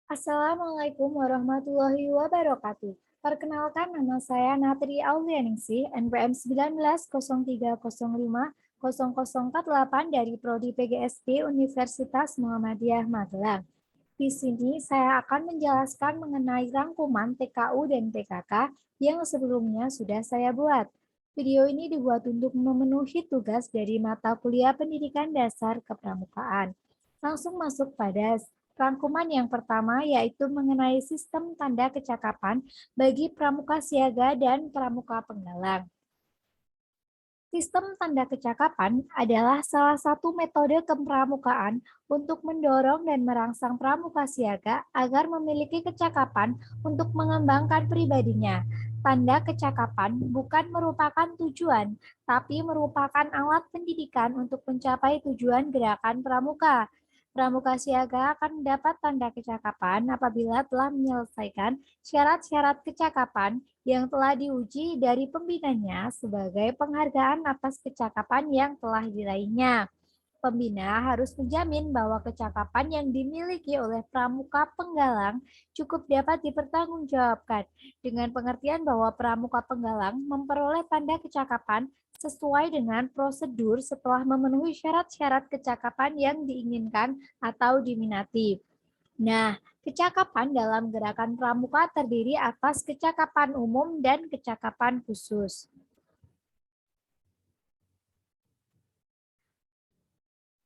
Assalamualaikum warahmatullahi wabarakatuh. Perkenalkan, nama saya Natri Aulianingsih, NPM 19 dari Prodi PGSD Universitas Muhammadiyah Magelang. Di sini saya akan menjelaskan mengenai rangkuman TKU dan TKK yang sebelumnya sudah saya buat. Video ini dibuat untuk memenuhi tugas dari mata kuliah Pendidikan Dasar Kepramukaan. Langsung masuk pada rangkuman yang pertama, yaitu mengenai sistem tanda kecakapan bagi pramuka siaga dan pramuka penggalang. Sistem tanda kecakapan adalah salah satu metode kepramukaan untuk mendorong dan merangsang pramuka siaga agar memiliki kecakapan untuk mengembangkan pribadinya. Tanda kecakapan bukan merupakan tujuan, tapi merupakan alat pendidikan untuk mencapai tujuan gerakan pramuka. Pramuka siaga akan mendapat tanda kecakapan apabila telah menyelesaikan syarat-syarat kecakapan yang telah diuji dari pembinanya sebagai penghargaan atas kecakapan yang telah diraihnya. Pembina harus menjamin bahwa kecakapan yang dimiliki oleh pramuka penggalang cukup dapat dipertanggungjawabkan, dengan pengertian bahwa pramuka penggalang memperoleh tanda kecakapan sesuai dengan prosedur setelah memenuhi syarat-syarat kecakapan yang diinginkan atau diminati. Nah, kecakapan dalam gerakan pramuka terdiri atas kecakapan umum dan kecakapan khusus.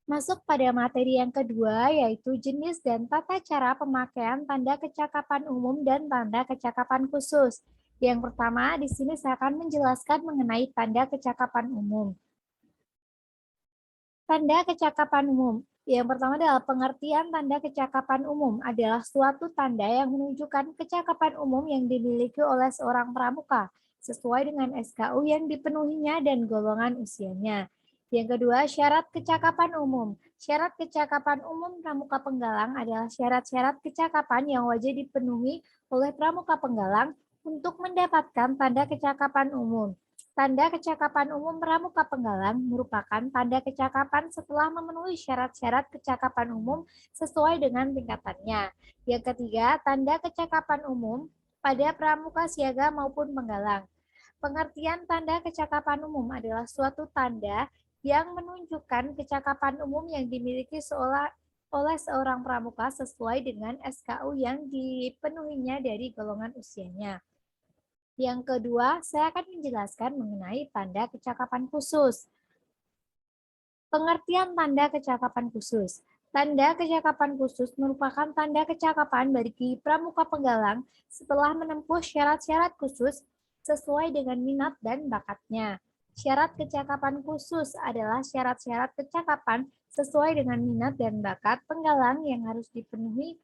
Masuk pada materi yang kedua, yaitu jenis dan tata cara pemakaian tanda kecakapan umum dan tanda kecakapan khusus. Yang pertama, di sini saya akan menjelaskan mengenai tanda kecakapan umum. Tanda kecakapan umum. Yang pertama adalah pengertian tanda kecakapan umum adalah suatu tanda yang menunjukkan kecakapan umum yang dimiliki oleh seorang pramuka sesuai dengan SKU yang dipenuhinya dan golongan usianya. Yang kedua, syarat kecakapan umum. Syarat kecakapan umum pramuka penggalang adalah syarat-syarat kecakapan yang wajib dipenuhi oleh pramuka penggalang untuk mendapatkan tanda kecakapan umum. Tanda kecakapan umum pramuka penggalang merupakan tanda kecakapan setelah memenuhi syarat-syarat kecakapan umum sesuai dengan tingkatannya. Yang ketiga, tanda kecakapan umum pada pramuka siaga maupun penggalang. Pengertian tanda kecakapan umum adalah suatu tanda yang menunjukkan kecakapan umum yang dimiliki oleh seorang pramuka sesuai dengan SKU yang dipenuhinya dari golongan usianya. Yang kedua, saya akan menjelaskan mengenai tanda kecakapan khusus. Pengertian tanda kecakapan khusus. Tanda kecakapan khusus merupakan tanda kecakapan bagi pramuka penggalang setelah menempuh syarat-syarat khusus sesuai dengan minat dan bakatnya. Syarat kecakapan khusus adalah syarat-syarat kecakapan sesuai dengan minat dan bakat penggalang yang harus dipenuhi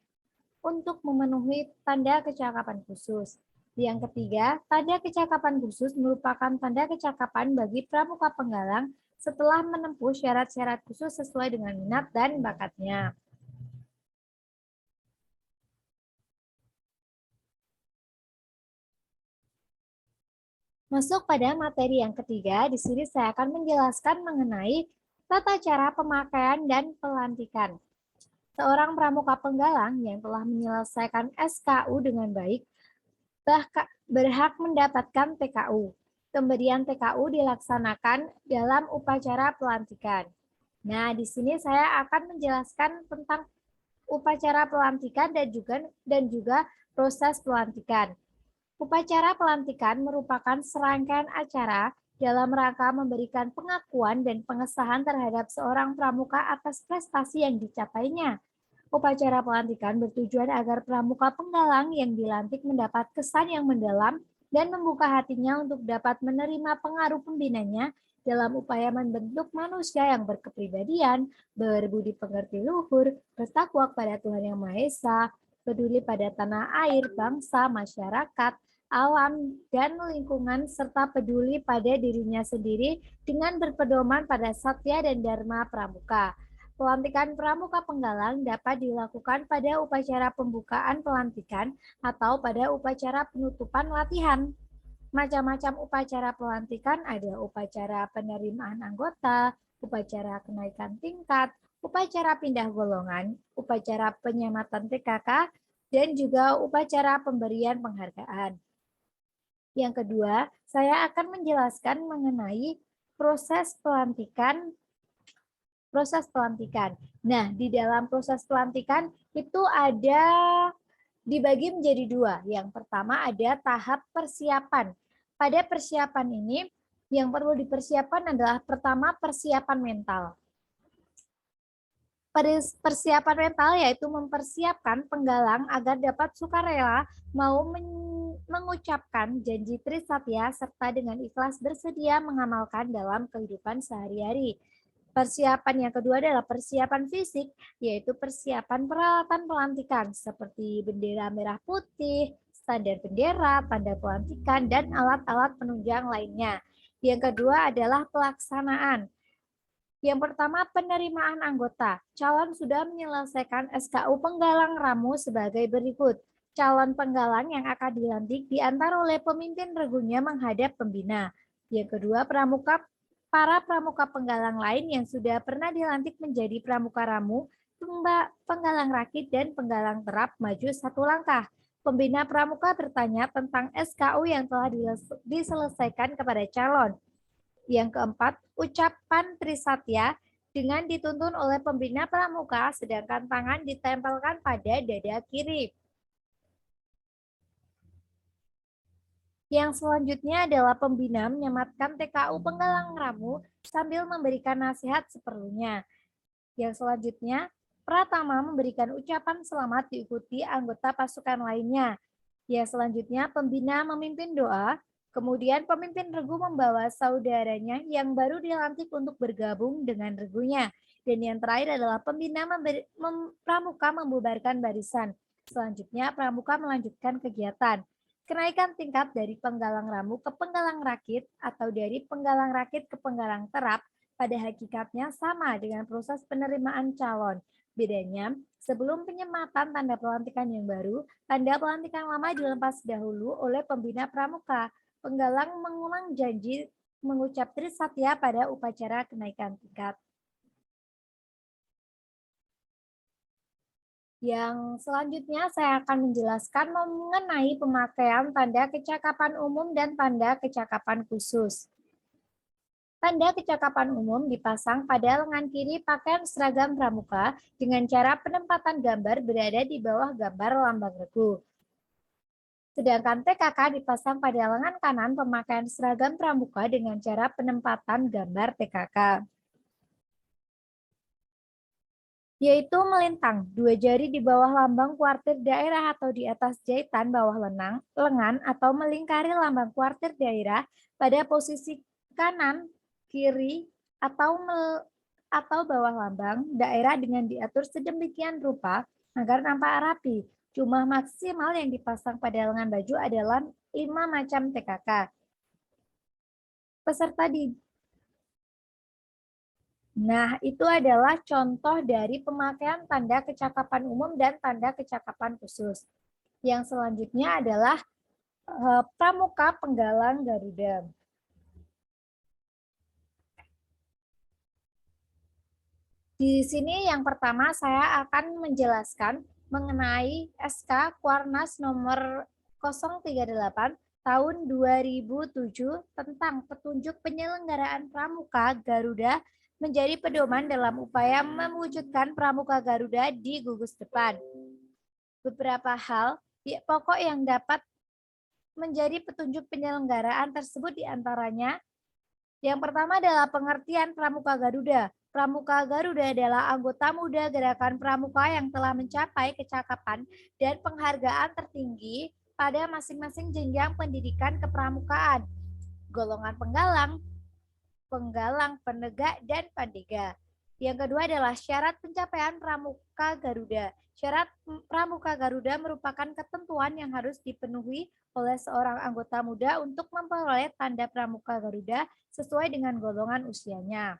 untuk memenuhi tanda kecakapan khusus. Yang ketiga, tanda kecakapan khusus merupakan tanda kecakapan bagi pramuka penggalang setelah menempuh syarat-syarat khusus sesuai dengan minat dan bakatnya. Masuk pada materi yang ketiga, di sini saya akan menjelaskan mengenai tata cara pemakaian dan pelantikan. Seorang pramuka penggalang yang telah menyelesaikan SKU dengan baik berhak mendapatkan TKU. Pemberian TKU dilaksanakan dalam upacara pelantikan. Nah, di sini saya akan menjelaskan tentang upacara pelantikan dan juga proses pelantikan. Upacara pelantikan merupakan serangkaian acara dalam rangka memberikan pengakuan dan pengesahan terhadap seorang pramuka atas prestasi yang dicapainya. Upacara pelantikan bertujuan agar pramuka penggalang yang dilantik mendapat kesan yang mendalam dan membuka hatinya untuk dapat menerima pengaruh pembinanya dalam upaya membentuk manusia yang berkepribadian, berbudi pekerti luhur, bertakwa kepada Tuhan Yang Maha Esa, peduli pada tanah air, bangsa, masyarakat, alam, dan lingkungan, serta peduli pada dirinya sendiri dengan berpedoman pada satya dan dharma pramuka. Pelantikan pramuka penggalang dapat dilakukan pada upacara pembukaan pelantikan atau pada upacara penutupan latihan. Macam-macam upacara pelantikan ada upacara penerimaan anggota, upacara kenaikan tingkat, upacara pindah golongan, upacara penyematan TKK, dan juga upacara pemberian penghargaan. Yang kedua, saya akan menjelaskan mengenai proses pelantikan. Nah, di dalam proses pelantikan itu ada dibagi menjadi dua. Yang pertama ada tahap persiapan. Pada persiapan ini, yang perlu dipersiapkan adalah pertama persiapan mental. Persiapan mental yaitu mempersiapkan penggalang agar dapat sukarela mau mengucapkan janji Trisatya serta dengan ikhlas bersedia mengamalkan dalam kehidupan sehari-hari. Persiapan yang kedua adalah persiapan fisik, yaitu persiapan peralatan pelantikan seperti bendera merah putih, standar bendera, tanda pelantikan, dan alat-alat penunjang lainnya. Yang kedua adalah pelaksanaan. Yang pertama, penerimaan anggota. Calon sudah menyelesaikan SKU penggalang ramu sebagai berikut. Calon penggalang yang akan dilantik diantar oleh pemimpin regunya menghadap pembina. Yang kedua, para pramuka penggalang lain yang sudah pernah dilantik menjadi pramuka ramu, penggalang rakit, dan penggalang terap maju satu langkah. Pembina pramuka bertanya tentang SKU yang telah diselesaikan kepada calon. Yang keempat, ucapan Trisatya dengan dituntun oleh pembina pramuka, sedangkan tangan ditempelkan pada dada kiri. Yang selanjutnya adalah pembina menyematkan TKU penggalang ramu sambil memberikan nasihat seperlunya. Yang selanjutnya, Pratama memberikan ucapan selamat diikuti anggota pasukan lainnya. Yang selanjutnya, pembina memimpin doa. Kemudian pemimpin regu membawa saudaranya yang baru dilantik untuk bergabung dengan regunya. Dan yang terakhir adalah pembina pramuka membubarkan barisan. Selanjutnya pramuka melanjutkan kegiatan. Kenaikan tingkat dari penggalang ramu ke penggalang rakit atau dari penggalang rakit ke penggalang terap pada hakikatnya sama dengan proses penerimaan calon. Bedanya, sebelum penyematan tanda pelantikan yang baru, tanda pelantikan lama dilepas dahulu oleh pembina pramuka. Penggalang mengulang janji mengucap Trisatya pada upacara kenaikan tingkat. Yang selanjutnya saya akan menjelaskan mengenai pemakaian tanda kecakapan umum dan tanda kecakapan khusus. Tanda kecakapan umum dipasang pada lengan kiri pakaian seragam pramuka dengan cara penempatan gambar berada di bawah gambar lambang regu. Sedangkan TKK dipasang pada lengan kanan pemakaian seragam pramuka dengan cara penempatan gambar TKK. Yaitu melintang, dua jari di bawah lambang kuartir daerah atau di atas jahitan bawah lengan atau melingkari lambang kuartir daerah pada posisi kanan, kiri, atau bawah lambang daerah dengan diatur sedemikian rupa agar nampak rapi. Jumlah maksimal yang dipasang pada lengan baju adalah 5 macam TKK. Nah, itu adalah contoh dari pemakaian tanda kecakapan umum dan tanda kecakapan khusus. Yang selanjutnya adalah pramuka penggalang Garuda. Di sini yang pertama saya akan menjelaskan mengenai SK Kuarnas nomor 038 tahun 2007 tentang petunjuk penyelenggaraan pramuka Garuda menjadi pedoman dalam upaya mewujudkan pramuka Garuda di gugus depan. Beberapa hal pokok yang dapat menjadi petunjuk penyelenggaraan tersebut diantaranya yang pertama adalah pengertian pramuka Garuda. Pramuka Garuda adalah anggota muda gerakan pramuka yang telah mencapai kecakapan dan penghargaan tertinggi pada masing-masing jenjang pendidikan kepramukaan. Golongan penggalang, penegak, dan pandega. Yang kedua adalah syarat pencapaian pramuka Garuda. Syarat pramuka Garuda merupakan ketentuan yang harus dipenuhi oleh seorang anggota muda untuk memperoleh tanda pramuka Garuda sesuai dengan golongan usianya.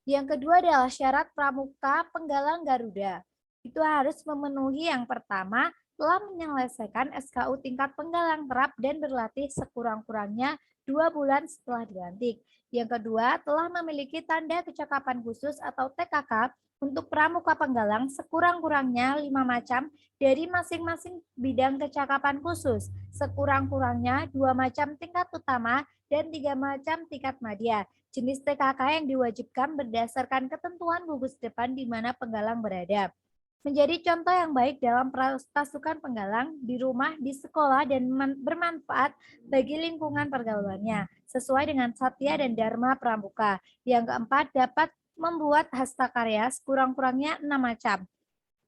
Yang kedua adalah syarat pramuka penggalang Garuda. Itu harus memenuhi yang pertama, telah menyelesaikan SKU tingkat penggalang terap dan berlatih sekurang-kurangnya 2 bulan setelah dilantik. Yang kedua, telah memiliki tanda kecakapan khusus atau TKK Untuk pramuka penggalang sekurang-kurangnya 5 macam dari masing-masing bidang kecakapan khusus, sekurang-kurangnya 2 macam tingkat utama dan 3 macam tingkat madya. Jenis TKK yang diwajibkan berdasarkan ketentuan gugus depan di mana penggalang berada. Menjadi contoh yang baik dalam pasukan penggalang, di rumah, di sekolah, dan bermanfaat bagi lingkungan pergaulannya, sesuai dengan satya dan dharma pramuka. Yang keempat, dapat membuat hastakarya sekurang-kurangnya 6 macam.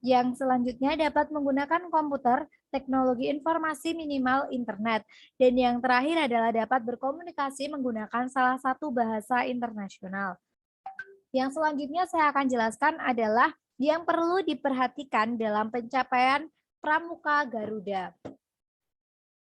Yang selanjutnya dapat menggunakan komputer, teknologi informasi minimal internet. Dan yang terakhir adalah dapat berkomunikasi menggunakan salah satu bahasa internasional. Yang selanjutnya saya akan jelaskan adalah yang perlu diperhatikan dalam pencapaian Pramuka Garuda.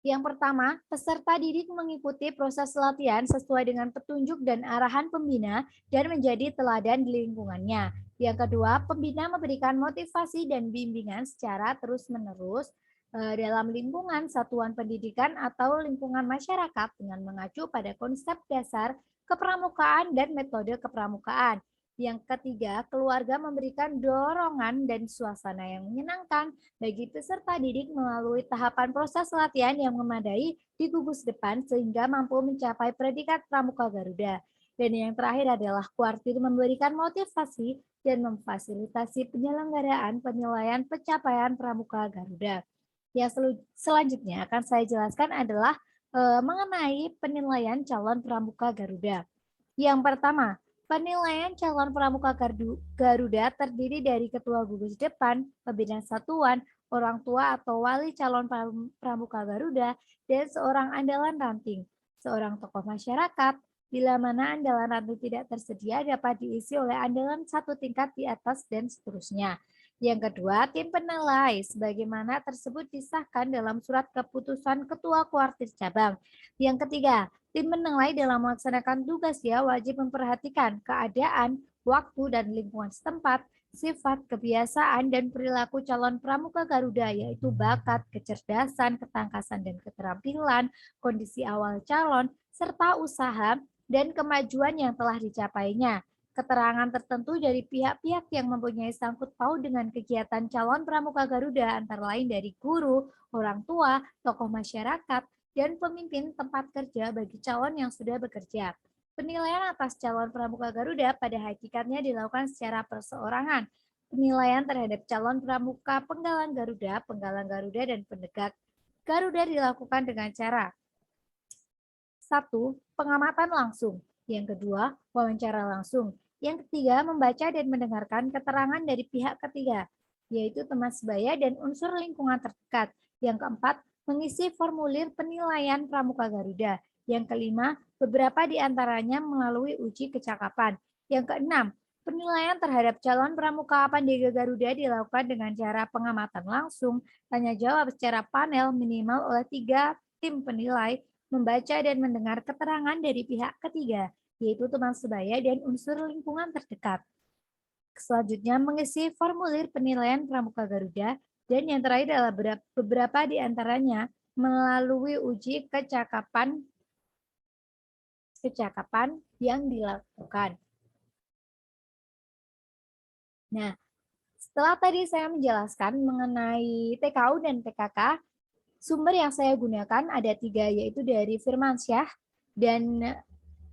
Yang pertama, peserta didik mengikuti proses latihan sesuai dengan petunjuk dan arahan pembina dan menjadi teladan di lingkungannya. Yang kedua, pembina memberikan motivasi dan bimbingan secara terus-menerus dalam lingkungan satuan pendidikan atau lingkungan masyarakat dengan mengacu pada konsep dasar kepramukaan dan metode kepramukaan. Yang ketiga, keluarga memberikan dorongan dan suasana yang menyenangkan bagi peserta didik melalui tahapan proses latihan yang memadai di gugus depan sehingga mampu mencapai predikat Pramuka Garuda. Dan yang terakhir adalah kuartir memberikan motivasi dan memfasilitasi penyelenggaraan penilaian pencapaian Pramuka Garuda. Yang selanjutnya akan saya jelaskan adalah mengenai penilaian calon Pramuka Garuda. Yang pertama, penilaian calon Pramuka Garuda terdiri dari ketua gugus depan, pembina satuan, orang tua atau wali calon Pramuka Garuda, dan seorang andalan ranting, seorang tokoh masyarakat. Bila mana andalan ranting tidak tersedia, dapat diisi oleh andalan satu tingkat di atas dan seterusnya. Yang kedua, tim penilai, sebagaimana tersebut disahkan dalam surat keputusan Ketua Kuartir Cabang. Yang ketiga, tim menilai dalam melaksanakan tugasnya wajib memperhatikan keadaan, waktu, dan lingkungan setempat, sifat, kebiasaan, dan perilaku calon pramuka Garuda, yaitu bakat, kecerdasan, ketangkasan, dan keterampilan, kondisi awal calon, serta usaha dan kemajuan yang telah dicapainya. Keterangan tertentu dari pihak-pihak yang mempunyai sangkut paut dengan kegiatan calon pramuka Garuda, antara lain dari guru, orang tua, tokoh masyarakat, dan pemimpin tempat kerja bagi calon yang sudah bekerja. Penilaian atas calon pramuka Garuda pada hakikatnya dilakukan secara perseorangan. Penilaian terhadap calon pramuka penggalang Garuda, dan penegak Garuda dilakukan dengan cara: 1. Pengamatan langsung. Yang kedua, wawancara langsung. Yang ketiga, membaca dan mendengarkan keterangan dari pihak ketiga, yaitu teman sebaya dan unsur lingkungan terdekat. Yang keempat, mengisi formulir penilaian Pramuka Garuda. Yang kelima, beberapa di antaranya melalui uji kecakapan. Yang keenam, penilaian terhadap calon Pramuka Pandega Garuda dilakukan dengan cara pengamatan langsung, tanya jawab secara panel minimal oleh 3 tim penilai, membaca dan mendengar keterangan dari pihak ketiga, yaitu teman sebaya dan unsur lingkungan terdekat. Selanjutnya, mengisi formulir penilaian Pramuka Garuda, dan yang terakhir adalah beberapa di antaranya melalui uji kecakapan yang dilakukan. Nah, setelah tadi saya menjelaskan mengenai TKU dan TKK, sumber yang saya gunakan ada 3, yaitu dari Firmansyah dan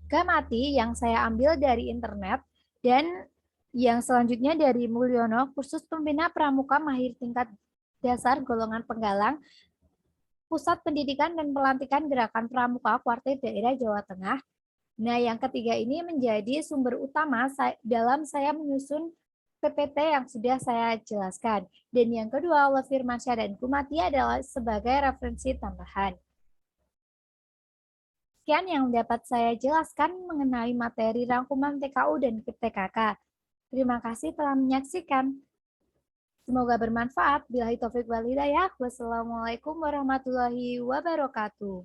Gamati yang saya ambil dari internet, dan yang selanjutnya dari Mulyono, kursus pembina pramuka mahir tingkat dasar golongan penggalang, Pusat Pendidikan dan Pelantikan Gerakan Pramuka Kuartir Daerah Jawa Tengah. Nah, yang ketiga ini menjadi sumber utama dalam saya menyusun PPT yang sudah saya jelaskan. Dan yang kedua, oleh Firmansyah dan Kumati adalah sebagai referensi tambahan. Sekian yang dapat saya jelaskan mengenai materi rangkuman TKU dan TKK. Terima kasih telah menyaksikan. Semoga bermanfaat. Billahi taufik wal hidayah. Wassalamualaikum warahmatullahi wabarakatuh.